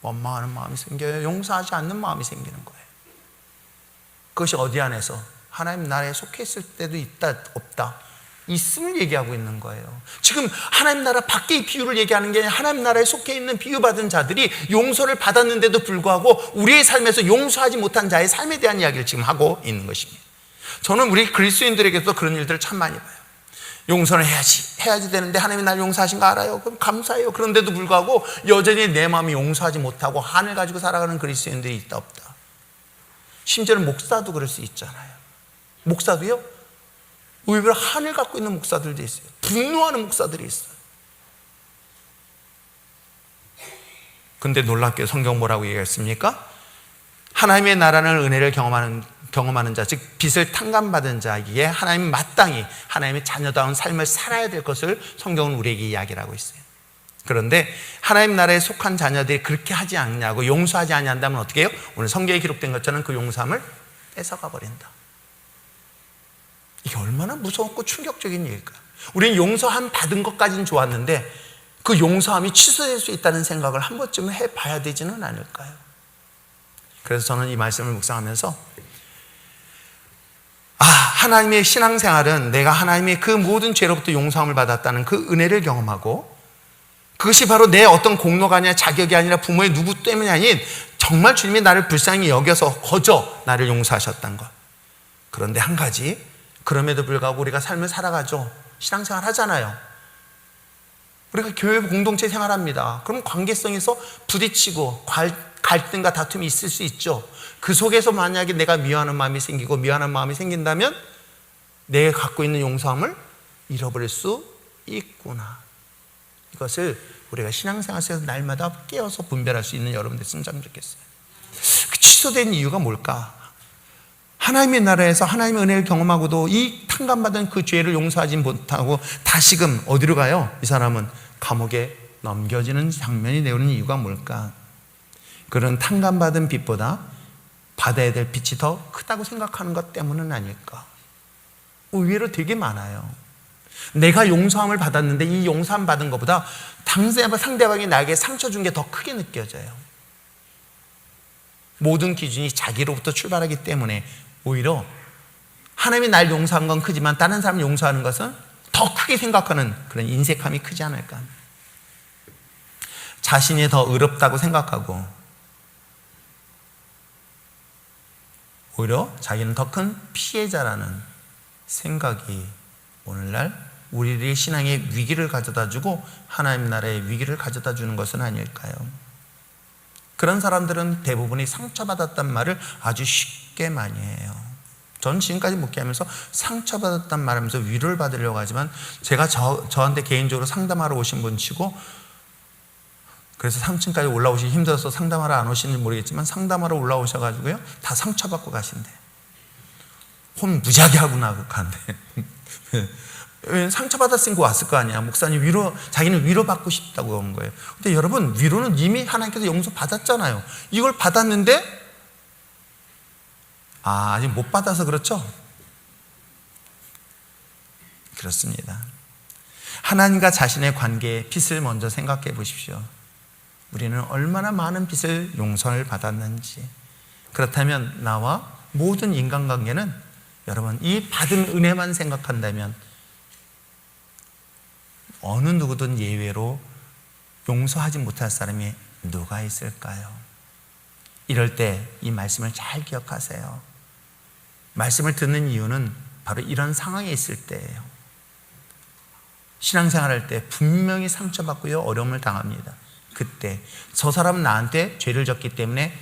원망하는 마음이 생겨요. 용서하지 않는 마음이 생기는 거예요. 그것이 어디 안에서? 하나님 나라에 속해 있을 때도 있다 없다 있음을 얘기하고 있는 거예요. 지금 하나님 나라 밖의 비유를 얘기하는 게 아니라 하나님 나라에 속해 있는 비유받은 자들이 용서를 받았는데도 불구하고 우리의 삶에서 용서하지 못한 자의 삶에 대한 이야기를 지금 하고 있는 것입니다. 저는 우리 그리스도인들에게도 그런 일들을 참 많이 봐요. 용서를 해야지 되는데 하나님이 날 용서하신 거 알아요. 그럼 감사해요. 그런데도 불구하고 여전히 내 마음이 용서하지 못하고 한을 가지고 살아가는 그리스도인들이 있다 없다. 심지어는 목사도 그럴 수 있잖아요. 목사도요, 의외로 한을 갖고 있는 목사들도 있어요. 분노하는 목사들이 있어요. 근데 놀랍게 성경 뭐라고 얘기했습니까? 하나님의 나라는 은혜를 경험하는 자, 즉 빚을 탕감받은 자에게 하나님 마땅히 하나님의 자녀다운 삶을 살아야 될 것을 성경은 우리에게 이야기를 하고 있어요. 그런데 하나님 나라에 속한 자녀들이 그렇게 하지 않냐고 용서하지 않는다면 어떻게 해요? 오늘 성경에 기록된 것처럼 그 용서함을 뺏어가 버린다. 이게 얼마나 무섭고 충격적인 얘기일까요? 우리는 용서함 받은 것까지는 좋았는데 그 용서함이 취소될 수 있다는 생각을 한 번쯤은 해봐야 되지는 않을까요? 그래서 저는 이 말씀을 묵상하면서 하나님의 신앙생활은 내가 하나님의 그 모든 죄로부터 용서함을 받았다는 그 은혜를 경험하고 그것이 바로 내 어떤 공로가 아니라 자격이 아니라 부모의 누구 때문이 아닌 정말 주님이 나를 불쌍히 여겨서 거저 나를 용서하셨다는 것. 그런데 한 가지, 그럼에도 불구하고 우리가 삶을 살아가죠. 신앙생활 하잖아요. 우리가 교회 공동체 생활합니다. 그럼 관계성에서 부딪히고 갈등과 다툼이 있을 수 있죠. 그 속에서 만약에 내가 미워하는 마음이 생기고 미워하는 마음이 생긴다면 내가 갖고 있는 용서함을 잃어버릴 수 있구나. 이것을 우리가 신앙생활에서 날마다 깨어서 분별할 수 있는 여러분들 있으면 참 좋겠어요. 그 취소된 이유가 뭘까? 하나님의 나라에서 하나님의 은혜를 경험하고도 이 탕감받은 그 죄를 용서하지 못하고 다시금 어디로 가요? 이 사람은 감옥에 넘겨지는 장면이 되는 이유가 뭘까? 그런 탕감받은 빚보다 받아야 될 빚이 더 크다고 생각하는 것 때문은 아닐까? 의외로 되게 많아요. 내가 용서함을 받았는데 이 용서함 받은 것보다 상대방이 나에게 상처 준 게 더 크게 느껴져요. 모든 기준이 자기로부터 출발하기 때문에 오히려 하나님이 날 용서한 건 크지만 다른 사람 용서하는 것은 더 크게 생각하는 그런 인색함이 크지 않을까. 자신이 더 의롭다고 생각하고 오히려 자기는 더 큰 피해자라는 생각이 오늘날 우리의 신앙의 위기를 가져다주고 하나님 나라의 위기를 가져다주는 것은 아닐까요? 그런 사람들은 대부분이 상처받았단 말을 아주 쉽게 많이 해요. 전 지금까지 목회하면서 상처받았단 말하면서 위로를 받으려고 하지만 제가 저한테 개인적으로 상담하러 오신 분 치고 그래서 3층까지 올라오시기 힘들어서 상담하러 안 오시는지 모르겠지만 상담하러 올라오셔가지고요 다 상처받고 가신대. 혼 무지하게 하고 나고 간대. 상처받았으니까 왔을 거 아니야. 목사님 자기는 위로받고 싶다고 온 거예요. 근데 여러분, 위로는 이미 하나님께서 용서 받았잖아요. 이걸 받았는데 아직 못 받아서 그렇죠? 그렇습니다. 하나님과 자신의 관계의 빚을 먼저 생각해 보십시오. 우리는 얼마나 많은 빚을 용서를 받았는지. 그렇다면 나와 모든 인간관계는 여러분 이 받은 은혜만 생각한다면 어느 누구든 예외로 용서하지 못할 사람이 누가 있을까요? 이럴 때 이 말씀을 잘 기억하세요. 말씀을 듣는 이유는 바로 이런 상황에 있을 때예요. 신앙생활할 때 분명히 상처받고요 어려움을 당합니다. 그때 저 사람은 나한테 죄를 졌기 때문에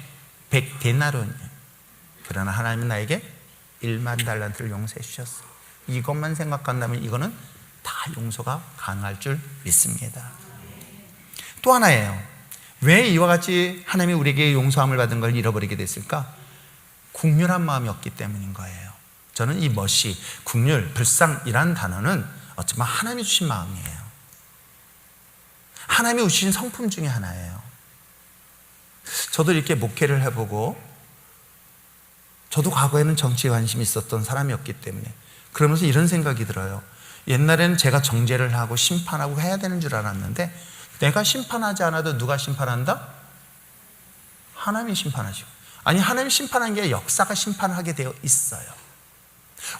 100데나리온이에요. 그러나 하나님은 나에게 1만 달란트를 용서해 주셨어요. 이것만 생각한다면 이거는 다 용서가 가능할 줄 믿습니다. 또 하나예요. 왜 이와 같이 하나님이 우리에게 용서함을 받은 걸 잃어버리게 됐을까? 국률한 마음이 없기 때문인 거예요. 저는 이 mercy, 긍휼, 불쌍이란 단어는 어쩌면 하나님이 주신 마음이에요. 하나님이 주신 성품 중에 하나예요. 저도 이렇게 목회를 해보고 저도 과거에는 정치에 관심이 있었던 사람이었기 때문에 그러면서 이런 생각이 들어요. 옛날에는 제가 정죄를 하고 심판하고 해야 되는 줄 알았는데 내가 심판하지 않아도 누가 심판한다? 하나님이 심판하시고. 아니, 하나님이 심판한 게 역사가 심판하게 되어 있어요.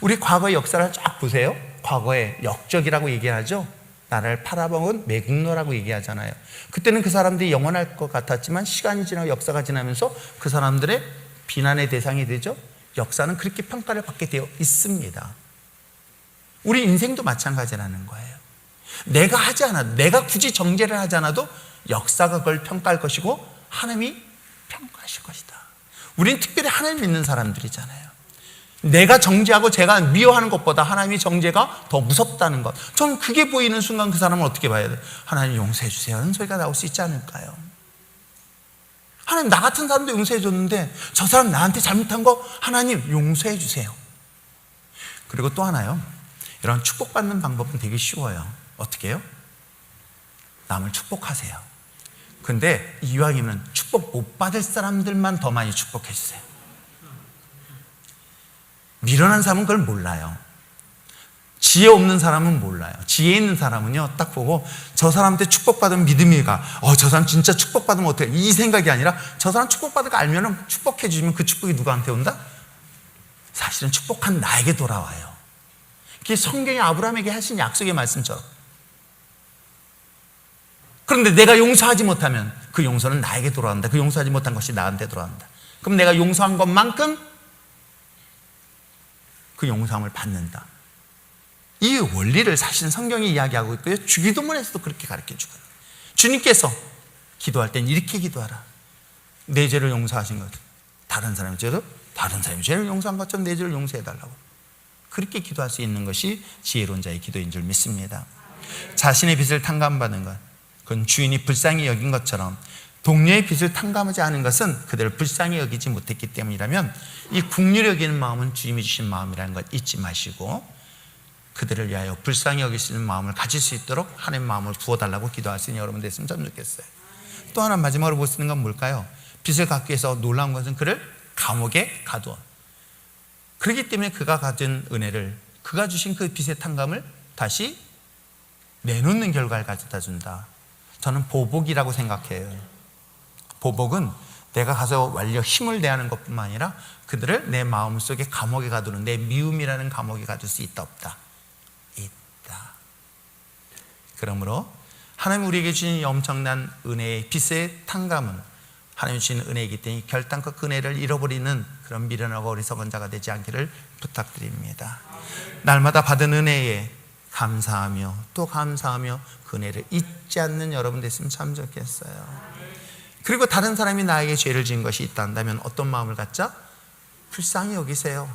우리 과거의 역사를 쫙 보세요. 과거에 역적이라고 얘기하죠. 나라를 팔아먹은 매국노라고 얘기하잖아요. 그때는 그 사람들이 영원할 것 같았지만 시간이 지나고 역사가 지나면서 그 사람들의 비난의 대상이 되죠. 역사는 그렇게 평가를 받게 되어 있습니다. 우리 인생도 마찬가지라는 거예요. 내가 하지 않아도, 내가 굳이 정죄를 하지 않아도 역사가 그걸 평가할 것이고 하나님이 평가하실 것이다. 우리는 특별히 하나님 믿는 사람들이잖아요. 내가 정죄하고 제가 미워하는 것보다 하나님이 정죄가 더 무섭다는 것. 저는 그게 보이는 순간 그 사람을 어떻게 봐야 돼요? 하나님 용서해 주세요 하는 소리가 나올 수 있지 않을까요? 하나님, 나 같은 사람도 용서해 줬는데 저 사람 나한테 잘못한 거 하나님 용서해 주세요. 그리고 또 하나요. 이런 축복받는 방법은 되게 쉬워요. 어떻게 해요? 남을 축복하세요. 근데 이왕이면 축복 못 받을 사람들만 더 많이 축복해 주세요. 미련한 사람은 그걸 몰라요. 지혜 없는 사람은 몰라요. 지혜 있는 사람은요, 딱 보고 저 사람한테 축복받은 믿음이가 저 사람 진짜 축복받으면 어떡해, 이 생각이 아니라 저 사람 축복받을 거 알면 축복해 주시면 그 축복이 누구한테 온다? 사실은 축복한 나에게 돌아와요. 그게 성경이 아브라함에게 하신 약속의 말씀처럼. 그런데 내가 용서하지 못하면 그 용서는 나에게 돌아온다. 그 용서하지 못한 것이 나한테 돌아온다. 그럼 내가 용서한 것만큼 그 용서함을 받는다. 이 원리를 사실은 성경이 이야기하고 있고요. 주기도문에서도 그렇게 가르쳐 주거든요. 주님께서 기도할 땐 이렇게 기도하라. 내 죄를 용서하신 것, 다른 사람의 죄도 다른 사람의 죄를 용서한 것처럼 내 죄를 용서해달라고. 그렇게 기도할 수 있는 것이 지혜로운 자의 기도인 줄 믿습니다. 자신의 빚을 탕감받는 것, 그건 주인이 불쌍히 여긴 것처럼 동료의 빚을 탕감하지 않은 것은 그들을 불쌍히 여기지 못했기 때문이라면 이 긍휼히 여기는 마음은 주님이 주신 마음이라는 것 잊지 마시고 그들을 위하여 불쌍히 여길 수 있는 마음을 가질 수 있도록 하나님의 마음을 부어달라고 기도할 수 있는 여러분 됐으면 참 좋겠어요. 또 하나 마지막으로 볼 수 있는 건 뭘까요? 빚을 갚기 위해서 놀라운 것은 그를 감옥에 가두어. 그렇기 때문에 그가 가진 은혜를, 그가 주신 그 빚의 탕감을 다시 내놓는 결과를 가져다 준다. 저는 보복이라고 생각해요. 보복은 내가 가서 완려 힘을 내하는 것뿐만 아니라 그들을 내 마음속에 감옥에 가두는, 내 미움이라는 감옥에 가둘 수 있다 없다? 있다. 그러므로 하나님 우리에게 주신 이 엄청난 은혜의 빚의 탕감은 하나님이 주신 은혜이기 때문에 결단코 그 은혜를 잃어버리는 그런 미련하고 어리석은 자가 되지 않기를 부탁드립니다. 날마다 받은 은혜에 감사하며 또 감사하며 그 은혜를 잊지 않는 여러분 됐으면 참 좋겠어요. 그리고 다른 사람이 나에게 죄를 지은 것이 있다면 어떤 마음을 갖자? 불쌍히 여기세요.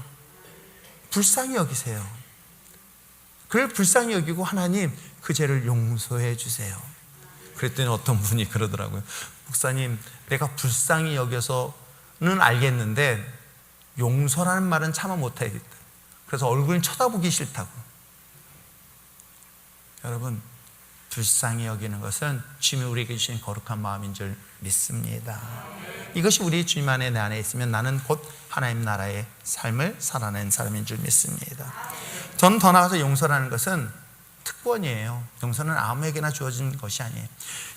불쌍히 여기세요. 그를 불쌍히 여기고 하나님 그 죄를 용서해 주세요. 그랬더니 어떤 분이 그러더라고요. 목사님, 내가 불쌍히 여겨서는 알겠는데 용서라는 말은 차마 못하겠다. 그래서 얼굴 쳐다보기 싫다고. 여러분, 불쌍히 여기는 것은 주님이 우리에게 주신 거룩한 마음인 줄 믿습니다. 이것이 우리 주님 안에 내 안에 있으면 나는 곧 하나님 나라의 삶을 살아낸 사람인 줄 믿습니다. 저는 더 나아가서 용서라는 것은 특권이에요. 용서는 아무에게나 주어진 것이 아니에요.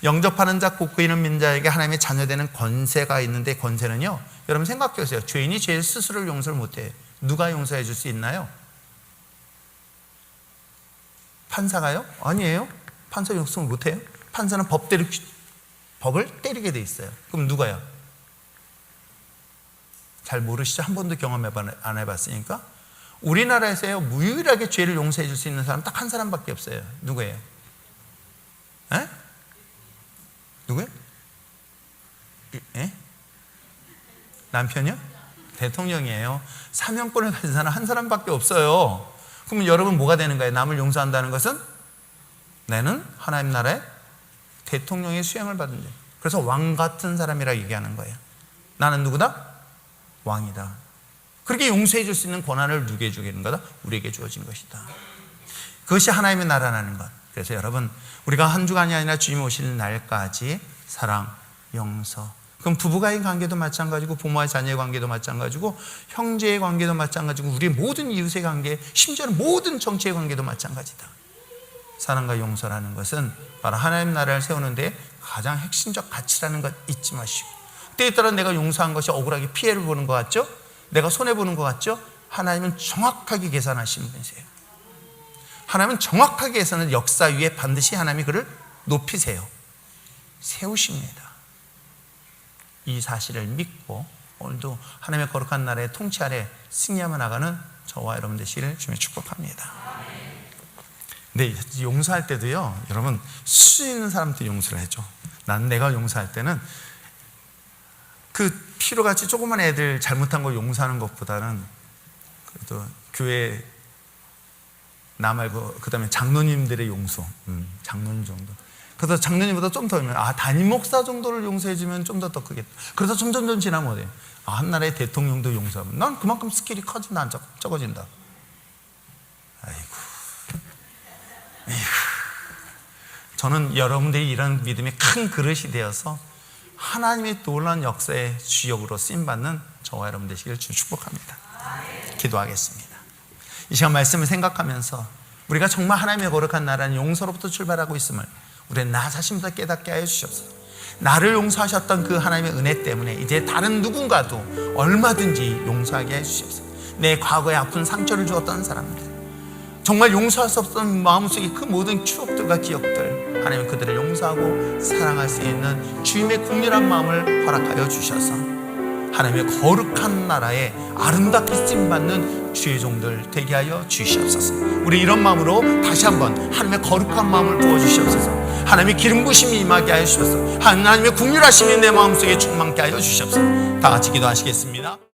영접하는 자, 곧 의인은 민자에게 하나님의 자녀되는 권세가 있는데, 권세는요, 여러분 생각해 보세요. 죄인이 죄 스스로를 용서를 못해요. 누가 용서해 줄 수 있나요? 판사가요? 아니에요. 판사 용서를 못해요. 판사는 법을 때리게 돼 있어요. 그럼 누가요? 잘 모르시죠? 한 번도 경험 안 해봤으니까. 우리나라에서요, 무유일하게 죄를 용서해 줄 수 있는 사람 딱 한 사람밖에 없어요. 누구예요? 에? 누구예요? 에? 남편이요? 대통령이에요. 사명권을 가진 사람 한 사람밖에 없어요. 그러면 여러분 뭐가 되는 거예요? 남을 용서한다는 것은 나는 하나님 나라의 대통령의 수행을 받은 자. 그래서 왕 같은 사람이라 얘기하는 거예요. 나는 누구다? 왕이다. 그렇게 용서해 줄 수 있는 권한을 누구에게 주는 거다? 우리에게 주어진 것이다. 그것이 하나님의 나라라는 것. 그래서 여러분, 우리가 한 주간이 아니라 주님 오시는 날까지 사랑, 용서. 그럼 부부간의 관계도 마찬가지고, 부모와 자녀의 관계도 마찬가지고, 형제의 관계도 마찬가지고, 우리 모든 이웃의 관계, 심지어는 모든 정치의 관계도 마찬가지다. 사랑과 용서라는 것은 바로 하나님 나라를 세우는데 가장 핵심적 가치라는 것 잊지 마시고, 때에 따라 내가 용서한 것이 억울하게 피해를 보는 것 같죠? 내가 손해보는 것 같죠? 하나님은 정확하게 계산하시는 분이세요. 하나님은 정확하게 계산을 역사 위에 반드시 하나님이 그를 높이세요. 세우십니다. 이 사실을 믿고 오늘도 하나님의 거룩한 나라의 통치 아래 승리하며 나가는 저와 여러분 되시기를 주님의 축복합니다. 근데 용서할 때도요, 여러분 수준 있는 사람한테 용서를 해줘. 난 내가 용서할 때는 그 피로같이 조그만 애들 잘못한 거 용서하는 것보다는 그래도 교회 나 말고 그 다음에 장로님들의 용서, 장로님 정도. 그래서 장로님보다 좀 더, 담임 목사 정도를 용서해주면 좀 더 크겠다. 그래서 점점 지나면 어때요? 한 나라의 대통령도 용서하면 난 그만큼 스킬이 커진다, 안 적어진다. 아이고. 저는 여러분들이 이런 믿음의 큰 그릇이 되어서 하나님의 놀라운 역사의 주역으로 쓰임받는 저와 여러분 되시기를 축복합니다. 기도하겠습니다. 이 시간 말씀을 생각하면서 우리가 정말 하나님의 거룩한 나라는 용서로부터 출발하고 있음을 우리는 나 자신부터 깨닫게 하여 주시옵소서. 나를 용서하셨던 그 하나님의 은혜 때문에 이제 다른 누군가도 얼마든지 용서하게 해 주시옵소서. 내 과거에 아픈 상처를 주었던 사람들, 정말 용서할 수 없던 마음속의 그 모든 추억들과 기억들, 하나님 그들을 용서하고 사랑할 수 있는 주님의 국률한 마음을 허락하여 주셔서 하나님의 거룩한 나라에 아름답게 쓰임받는 주의 종들 되게 하여 주시옵소서. 우리 이런 마음으로 다시 한번 하나님의 거룩한 마음을 부어주시옵소서. 하나님의 기름 부심이 임하게 하여 주셔서 하나님의 국률하심이 내 마음속에 충만케 하여 주시옵소서. 다 같이 기도하시겠습니다.